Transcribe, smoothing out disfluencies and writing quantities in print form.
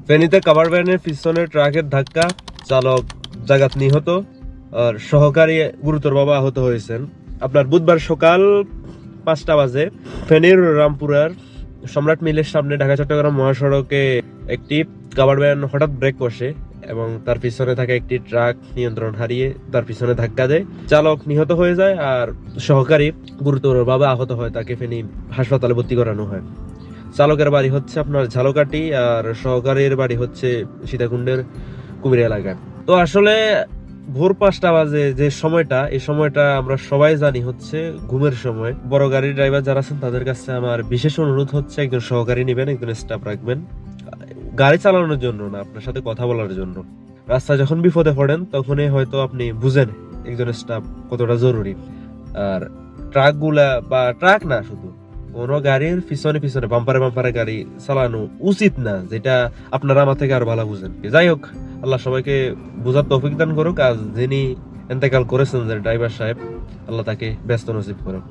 ফেনীতে কাভার ভ্যানের পিছনে ট্রাকের ধাক্কা, চালক জাগাত নিহত আর সহকারী গুরুতরভাবে আহত হয়েছেন। আপনার বুধবার সকাল 5টা বাজে ফেনীর রামপুরার সম্রাট মিলের সামনে ঢাকা চট্টগ্রাম মহাসড়কে একটি কাভার ভ্যান হঠাৎ ব্রেক কষে এবং তার পিছনে থাকা একটি ট্রাক নিয়ন্ত্রণ হারিয়ে তার পিছনে ধাক্কা দেয়। চালক নিহত হয়ে যায় আর সহকারী গুরুতরভাবে আহত হয়, তাকে ফেনী হাসপাতালে ভর্তি করানো হয়। চালকের বাড়ি হচ্ছে আপনার ঝালকাঠি আর সহকারীর বাড়ি হচ্ছে সীতাকুণ্ডের কুমির এলাকায়। তো আসলে ভোর 5টা বাজে যে সময়টা, এই সময়টা আমরা সবাই জানি হচ্ছে ঘুমের সময়। বড় গাড়ির ড্রাইভার যারা আছেন তাদের কাছে আমার বিশেষ অনুরোধ হচ্ছে একজন সহকারী নেবেন, একজন স্টাফ রাখবেন, গাড়ি চালানোর জন্য না, আপনার সাথে কথা বলার জন্য। রাস্তায় যখন বিপদে পড়েন তখনই হয়তো আপনি বুঝেন একজন স্টাফ কতটা জরুরি। আর ট্রাক গুলা বা ট্রাক না, শুধু কোন গাড়ির পিছনে পিছনে বাম্পারে বাম্পারে গাড়ি চালানো উচিত না, যেটা আপনারা আমার থেকে আরো ভালো বুঝেন। যাই হোক, আল্লাহ সবাইকে বুঝার তৌফিক দান করুক। আজ যিনি ইন্তেকাল করেছেন যে ড্রাইভার সাহেব, আল্লাহ তাকে ব্যস্ত নসিব করুক।